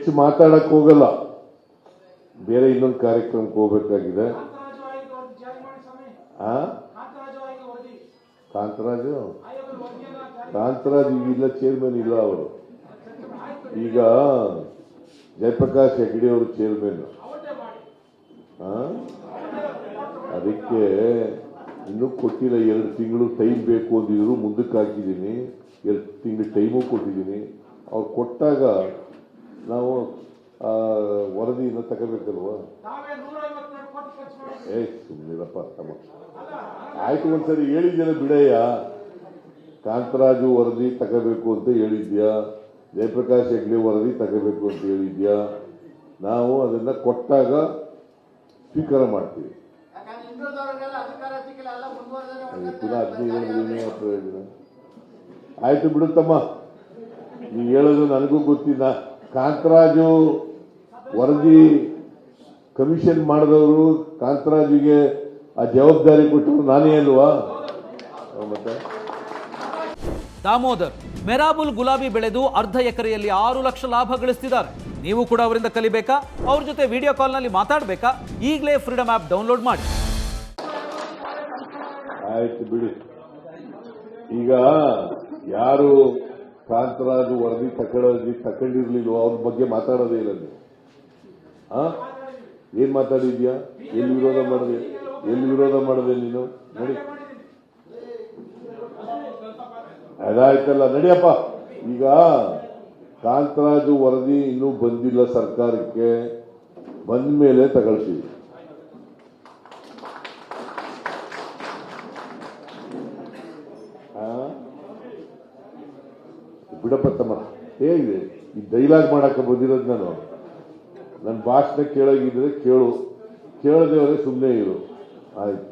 ಹೆಚ್ಚು ಮಾತಾಡಕ್ ಹೋಗಲ್ಲ, ಬೇರೆ ಇನ್ನೊಂದು ಕಾರ್ಯಕ್ರಮಕ್ಕೆ ಹೋಗ್ಬೇಕಾಗಿದೆ. ಕಾಂತರಾಜ್ ಈಗಿಲ್ಲ, ಚೇರ್ಮನ್ ಇಲ್ಲ ಅವರು. ಈಗ ಜಯಪ್ರಕಾಶ್ ಹೆಗಡೆ ಅವರು ಚೇರ್ಮನ್. ಅದಕ್ಕೆ ಇನ್ನೂ ಕೊಟ್ಟಿಲ್ಲ, 2 ತಿಂಗಳು ಟೈಮ್ ಬೇಕು ಅಂದಿದ್ರು, ಮುಂದಕ್ಕೆ ಹಾಕಿದ್ದೀನಿ. 2 ತಿಂಗಳು ಟೈಮು ಕೊಟ್ಟಿದ್ದೀನಿ. ಅವ್ರು ಕೊಟ್ಟಾಗ ನಾವು ವರದಿಯನ್ನು ತಗೋಬೇಕಲ್ವಾ? ಸುಮ್ಮನಿರಪ್ಪ ತಮ್ಮ. ಆಯ್ತು, ಒಂದ್ಸರಿ ಹೇಳಿದ್ದೇನೆ ಬಿಡಯ್ಯ, ಕಾಂತರಾಜು ವರದಿ ತಗೋಬೇಕು ಅಂತ ಹೇಳಿದ್ಯಾ, ಜಯಪ್ರಕಾಶ್ ಹೆಗ್ಡೆ ವರದಿ ತಗೋಬೇಕು ಅಂತ ಹೇಳಿದ್ಯಾ. ನಾವು ಅದನ್ನ ಕೊಟ್ಟಾಗ ಸ್ವೀಕಾರ ಮಾಡ್ತೀವಿ. ಪುನಃ 15 ಆಯ್ತು ಬಿಡುತ್ತಮ್ಮ, ನೀವು ಹೇಳೋದು ನನಗೂ ಗೊತ್ತಿಲ್ಲ. ಕಾಂತರಾಜು ವರದಿ ಕಮಿಷನ್ ಮಾಡಿದವರು ಕಾಂತರಾಜುಗೆ ಆ ಜವಾಬ್ದಾರಿ ಕೊಟ್ಟರು ನಾನೇ ಅಲ್ವಾ? ಮತ್ತೆ ದಾಮೋದರ್ ಮೆರಾಬುಲ್ ಗುಲಾಬಿ ಬೆಳೆದು ಅರ್ಧ ಎಕರೆಯಲ್ಲಿ 6 ಲಕ್ಷ ಲಾಭ ಗಳಿಸ್ತಿದ್ದಾರೆ. ನೀವು ಕೂಡ ಅವರಿಂದ ಕಲಿಬೇಕಾ? ಅವ್ರ ಜೊತೆ ವಿಡಿಯೋ ಕಾಲ್ನಲ್ಲಿ ಮಾತಾಡಬೇಕಾ? ಈಗಲೇ ಫ್ರೀಡಮ್ ಆಪ್ ಡೌನ್ಲೋಡ್ ಮಾಡಿ. ಆಯ್ತು ಬಿಡಿ. ಈಗ ಯಾರು ಕಾಂತರಾಜು ವರದಿ ತಗೊಂಡಿರ್ಲಿಲ್ವೋ ಅವ್ರ ಬಗ್ಗೆ ಮಾತಾಡೋದೇ ಇಲ್ಲ ನೀವು. ಏನ್ ಮಾತಾಡಿದ್ಯಾ? ಎಲ್ಲಿ ವಿರೋಧ ಮಾಡದೆ ನೀನು? ನೋಡಿ, ಅದಾಯ್ತಲ್ಲ, ನಡಿಯಪ್ಪ. ಈಗ ಕಾಂತರಾಜು ವರದಿ ಇನ್ನೂ ಬಂದಿಲ್ಲ ಸರ್ಕಾರಕ್ಕೆ, ಬಂದ ಮೇಲೆ ತಗೊಳ್ತೀವಿ. ಬಿಡಪ್ಪ ತಮ್ಮ, ಹೇಗಿದೆ ಈ ಡೈಲಾಗ್ ಮಾಡಕ್ಕೆ ಬಂದಿರೋದು? ನನ್ನ ಭಾಷಣ ಕೇಳಾಗಿದ್ರೆ ಕೇಳು, ಕೇಳದೇವರೇ ಸುಮ್ಮನೆ ಇರು. ಆಯ್ತು.